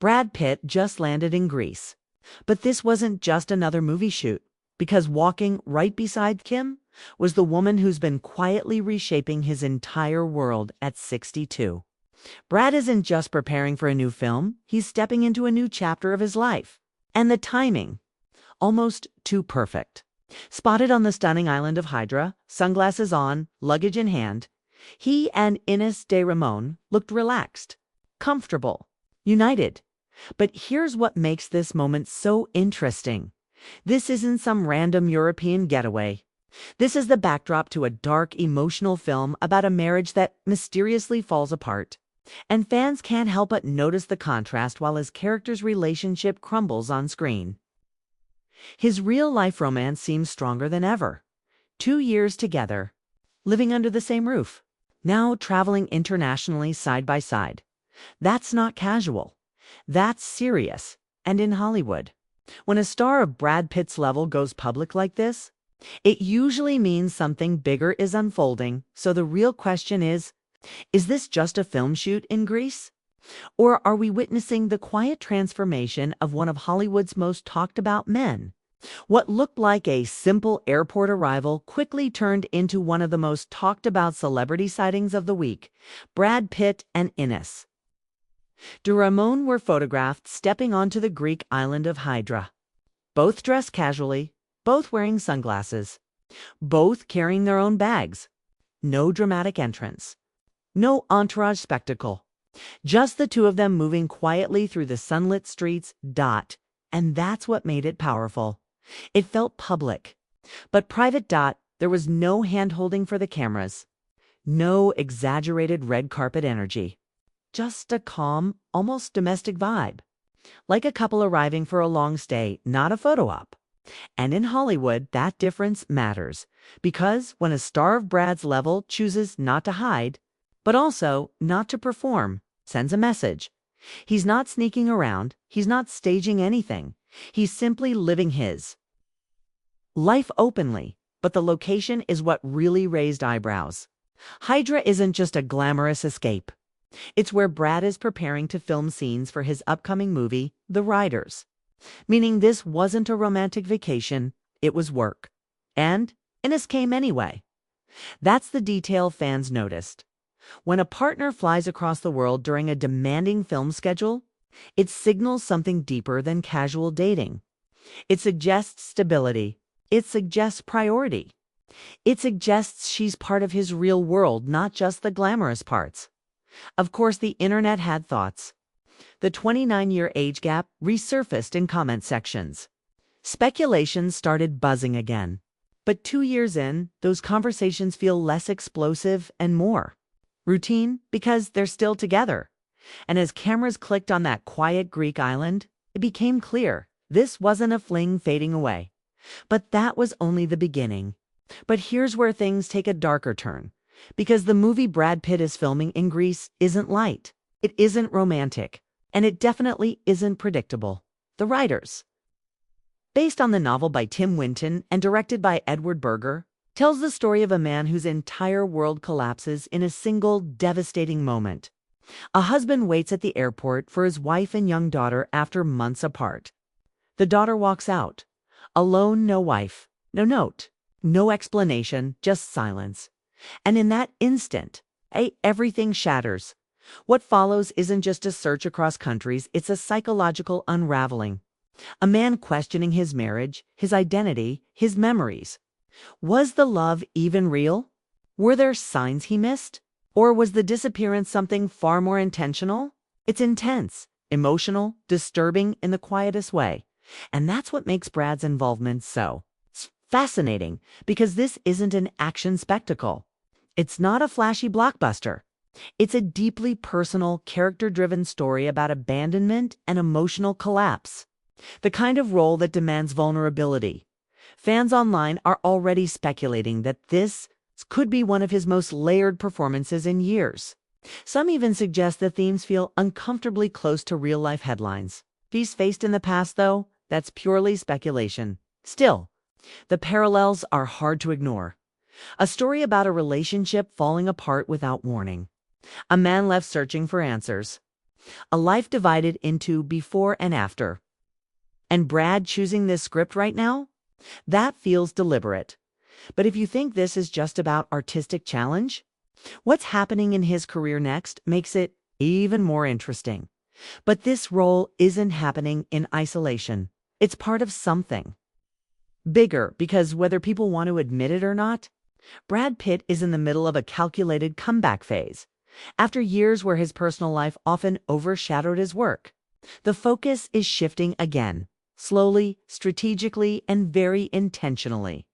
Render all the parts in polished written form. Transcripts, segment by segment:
Brad Pitt just landed in Greece. But this wasn't just another movie shoot, because walking right beside Kim was the woman who's been quietly reshaping his entire world at 62. Brad isn't just preparing for a new film, he's stepping into a new chapter of his life. And the timing, almost too perfect. Spotted on the stunning island of Hydra, sunglasses on, luggage in hand, he and Ines de Ramon looked relaxed, comfortable, united. But here's what makes this moment so interesting. This isn't some random European getaway. This is the backdrop to a dark, emotional film about a marriage that mysteriously falls apart. And fans can't help but notice the contrast while his character's relationship crumbles on screen. His real-life romance seems stronger than ever. 2 years together, living under the same roof, now traveling internationally side by side. That's not casual. That's serious. And in Hollywood, when a star of Brad Pitt's level goes public like this, it usually means something bigger is unfolding. So the real question is this just a film shoot in Greece? Or are we witnessing the quiet transformation of one of Hollywood's most talked about men? What looked like a simple airport arrival quickly turned into one of the most talked about celebrity sightings of the week: Brad Pitt and Ines de Ramon were photographed stepping onto the Greek island of Hydra. Both dressed casually, both wearing sunglasses, both carrying their own bags. No dramatic entrance, no entourage spectacle. Just the two of them moving quietly through the sunlit streets. And that's what made it powerful. It felt public, but private. There was no hand-holding for the cameras, no exaggerated red carpet energy. Just a calm, almost domestic vibe, like a couple arriving for a long stay, not a photo op. And in Hollywood, that difference matters, because when a star of Brad's level chooses not to hide, but also not to perform, sends a message. He's not sneaking around, he's not staging anything. He's simply living his life openly, but the location is what really raised eyebrows. Hydra isn't just a glamorous escape. It's where Brad is preparing to film scenes for his upcoming movie, The Riders. Meaning this wasn't a romantic vacation, it was work. And Ines came anyway. That's the detail fans noticed. When a partner flies across the world during a demanding film schedule, it signals something deeper than casual dating. It suggests stability. It suggests priority. It suggests she's part of his real world, not just the glamorous parts. Of course, the internet had thoughts. The 29-year age gap resurfaced in comment sections. Speculations started buzzing again. But 2 years in, those conversations feel less explosive and more routine, because they're still together. And as cameras clicked on that quiet Greek island, it became clear this wasn't a fling fading away. But that was only the beginning. But here's where things take a darker turn, because the movie Brad Pitt is filming in Greece isn't light. It isn't romantic. And it definitely isn't predictable. The Riders, based on the novel by Tim Winton and directed by Edward Berger, tells the story of a man whose entire world collapses in a single devastating moment. A husband waits at the airport for his wife and young daughter after months apart. The daughter walks out, alone, no wife, no note, no explanation, just silence. And in that instant, everything shatters. What follows isn't just a search across countries, it's a psychological unraveling. A man questioning his marriage, his identity, his memories. Was the love even real? Were there signs he missed? Or was the disappearance something far more intentional? It's intense, emotional, disturbing in the quietest way. And that's what makes Brad's involvement so fascinating, because this isn't an action spectacle. It's not a flashy blockbuster. It's a deeply personal, character-driven story about abandonment and emotional collapse. The kind of role that demands vulnerability. Fans online are already speculating that this could be one of his most layered performances in years. Some even suggest the themes feel uncomfortably close to real-life headlines. He's faced in the past, though, that's purely speculation. Still, the parallels are hard to ignore. A story about a relationship falling apart without warning. A man left searching for answers. A life divided into before and after. And Brad choosing this script right now? That feels deliberate. But if you think this is just about artistic challenge, what's happening in his career next makes it even more interesting. But this role isn't happening in isolation. It's part of something bigger, because whether people want to admit it or not, Brad Pitt is in the middle of a calculated comeback phase. After years where his personal life often overshadowed his work, the focus is shifting again, slowly, strategically, and very intentionally.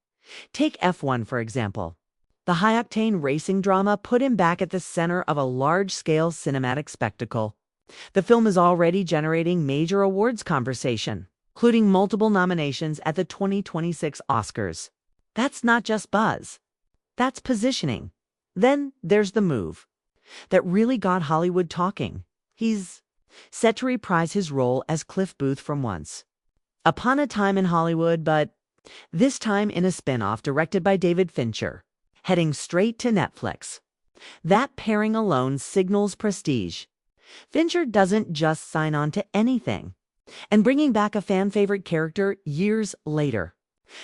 Take F1, for example. The high-octane racing drama put him back at the center of a large-scale cinematic spectacle. The film is already generating major awards conversation, including multiple nominations at the 2026 Oscars. That's not just buzz. That's positioning. Then there's the move that really got Hollywood talking. He's set to reprise his role as Cliff Booth from Once Upon a Time in Hollywood, but this time in a spin-off directed by David Fincher, heading straight to Netflix. That pairing alone signals prestige. Fincher doesn't just sign on to anything, and bringing back a fan-favorite character years later.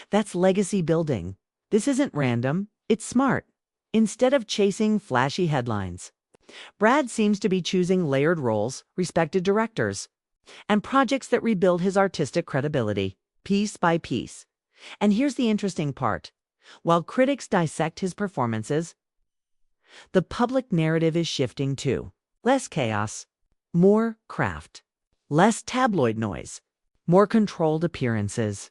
That's legacy building. This isn't random, it's smart. Instead of chasing flashy headlines, Brad seems to be choosing layered roles, respected directors, and projects that rebuild his artistic credibility, piece by piece. And here's the interesting part. While critics dissect his performances, the public narrative is shifting too. Less chaos, more craft, less tabloid noise, more controlled appearances.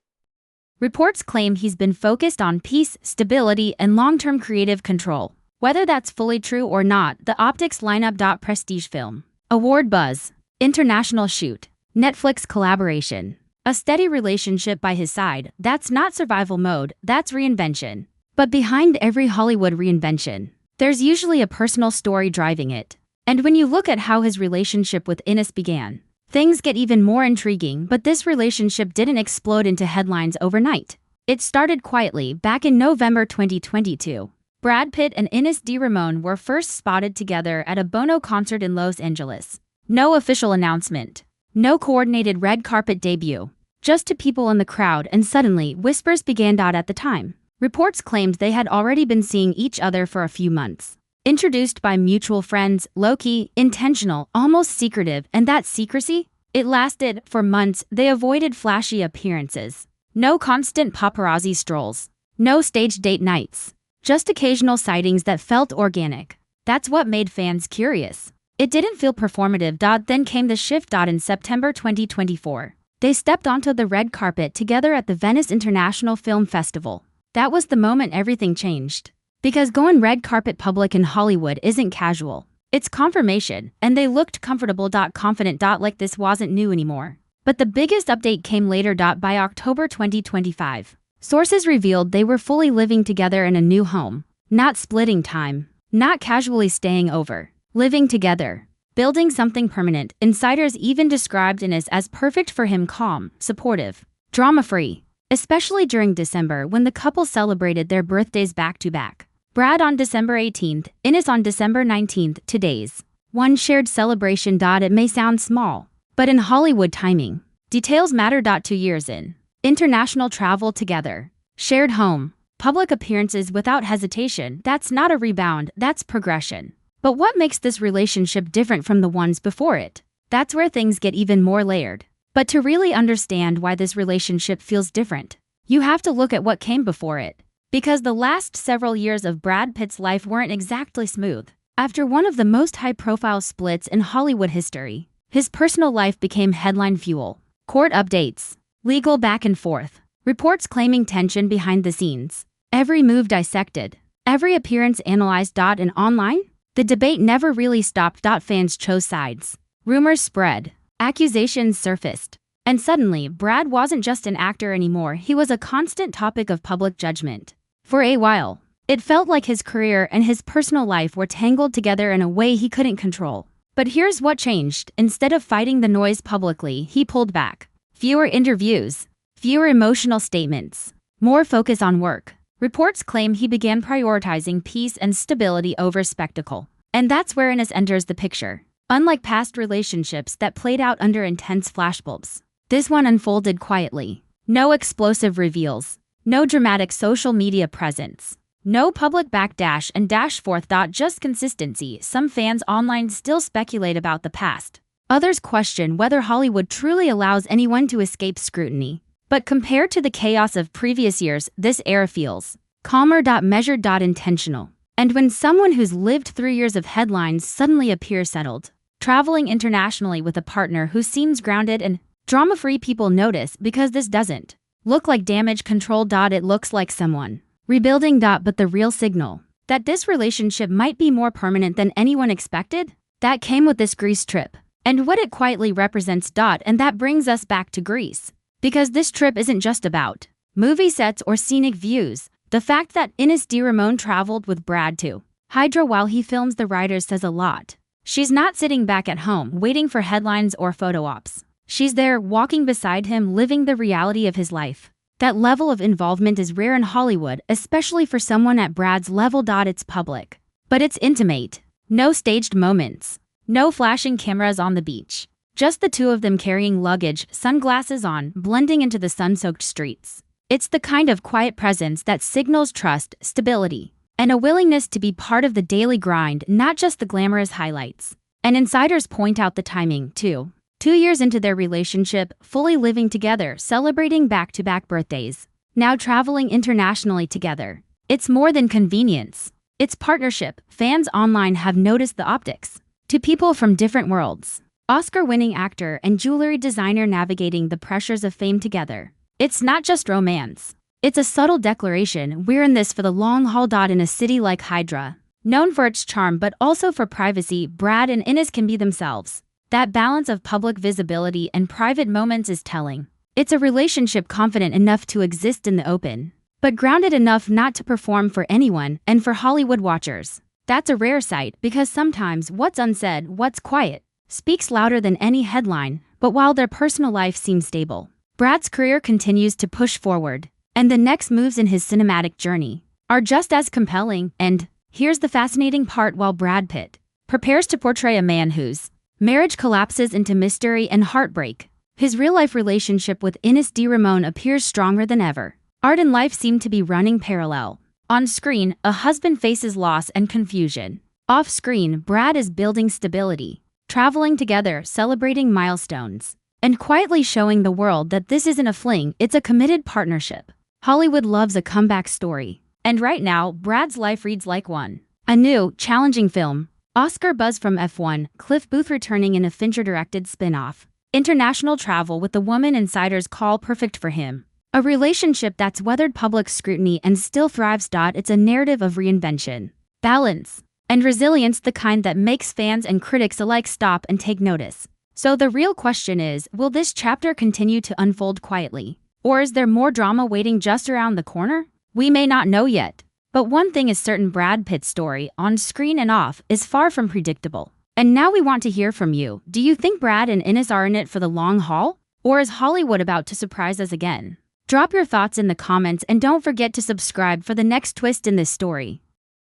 Reports claim he's been focused on peace, stability, and long-term creative control. Whether that's fully true or not, the optics lineup. Prestige film, award buzz, international shoot, Netflix collaboration. A steady relationship by his side. That's not survival mode, that's reinvention. But behind every Hollywood reinvention, there's usually a personal story driving it. And when you look at how his relationship with Ines began, things get even more intriguing. But this relationship didn't explode into headlines overnight. It started quietly back in November 2022. Brad Pitt and Ines de Ramon were first spotted together at a Bono concert in Los Angeles. No official announcement. No coordinated red carpet debut. Just two people in the crowd, and suddenly, whispers began. At the time, reports claimed they had already been seeing each other for a few months. Introduced by mutual friends, low-key, intentional, almost secretive, and that secrecy? It lasted for months. They avoided flashy appearances. No constant paparazzi strolls. No staged date nights. Just occasional sightings that felt organic. That's what made fans curious. It didn't feel performative. Then came the shift. In September 2024, they stepped onto the red carpet together at the Venice International Film Festival. That was the moment everything changed. Because going red carpet public in Hollywood isn't casual. It's confirmation, and they looked comfortable. Confident. Like this wasn't new anymore. But the biggest update came later. By October 2025, sources revealed they were fully living together in a new home. Not splitting time. Not casually staying over. Living together. Building something permanent. Insiders even described Ines as perfect for him, calm, supportive, drama-free. Especially during December when the couple celebrated their birthdays back-to-back. Brad on December 18th, Ines on December 19th, 2 days. One shared celebration. It may sound small, but in Hollywood timing, details matter. 2 years in. International travel together. Shared home. Public appearances without hesitation. That's not a rebound, that's progression. But what makes this relationship different from the ones before it? That's where things get even more layered. But to really understand why this relationship feels different, you have to look at what came before it. Because the last several years of Brad Pitt's life weren't exactly smooth. After one of the most high-profile splits in Hollywood history, his personal life became headline fuel. Court updates, legal back and forth, reports claiming tension behind the scenes, every move dissected, every appearance analyzed. And online? The debate never really stopped. Fans chose sides. Rumors spread. Accusations surfaced. And suddenly, Brad wasn't just an actor anymore, he was a constant topic of public judgment. For a while, it felt like his career and his personal life were tangled together in a way he couldn't control. But here's what changed. Instead of fighting the noise publicly, he pulled back. Fewer interviews. Fewer emotional statements. More focus on work. Reports claim he began prioritizing peace and stability over spectacle. And that's where Ines enters the picture. Unlike past relationships that played out under intense flashbulbs, this one unfolded quietly. No explosive reveals, no dramatic social media presence, no public backdash and dash forth. Just consistency. Some fans online still speculate about the past. Others question whether Hollywood truly allows anyone to escape scrutiny. But compared to the chaos of previous years, this era feels calmer. Measured. Intentional. And when someone who's lived through years of headlines suddenly appears settled, traveling internationally with a partner who seems grounded and drama-free, people notice because this doesn't look like damage control. It looks like someone rebuilding. But the real signal that this relationship might be more permanent than anyone expected, that came with this Greece trip and what it quietly represents. And that brings us back to Greece. Because this trip isn't just about movie sets or scenic views. The fact that Ines de Ramon traveled with Brad to Hydra while he films The Riders says a lot. She's not sitting back at home waiting for headlines or photo ops. She's there, walking beside him, living the reality of his life. That level of involvement is rare in Hollywood, especially for someone at Brad's level. It's public, but it's intimate. No staged moments. No flashing cameras on the beach. Just the two of them carrying luggage, sunglasses on, blending into the sun-soaked streets. It's the kind of quiet presence that signals trust, stability, and a willingness to be part of the daily grind, not just the glamorous highlights. And insiders point out the timing, too. 2 years into their relationship, fully living together, celebrating back-to-back birthdays, now traveling internationally together. It's more than convenience. It's partnership. Fans online have noticed the optics. To people from different worlds, Oscar-winning actor and jewelry designer navigating the pressures of fame together. It's not just romance. It's a subtle declaration: we're in this for the long haul. In a city like Hydra, known for its charm but also for privacy, Brad and Ines can be themselves. That balance of public visibility and private moments is telling. It's a relationship confident enough to exist in the open, but grounded enough not to perform for anyone and for Hollywood watchers. That's a rare sight, because sometimes what's unsaid, what's quiet, speaks louder than any headline. But while their personal life seems stable, Brad's career continues to push forward, and the next moves in his cinematic journey are just as compelling. And here's the fascinating part: while Brad Pitt prepares to portray a man whose marriage collapses into mystery and heartbreak, his real-life relationship with Ines de Ramon appears stronger than ever. Art and life seem to be running parallel. On screen, a husband faces loss and confusion. Off screen, Brad is building stability, traveling together, celebrating milestones, and quietly showing the world that this isn't a fling, it's a committed partnership. Hollywood loves a comeback story. And right now, Brad's life reads like one. A new, challenging film. Oscar buzz from F1, Cliff Booth returning in a Fincher-directed spin-off. International travel with the woman insiders call perfect for him. A relationship that's weathered public scrutiny and still thrives. It's a narrative of reinvention, balance, and resilience, the kind that makes fans and critics alike stop and take notice. So the real question is, will this chapter continue to unfold quietly? Or is there more drama waiting just around the corner? We may not know yet. But one thing is certain: Brad Pitt's story, on screen and off, is far from predictable. And now we want to hear from you. Do you think Brad and Ines are in it for the long haul? Or is Hollywood about to surprise us again? Drop your thoughts in the comments and don't forget to subscribe for the next twist in this story.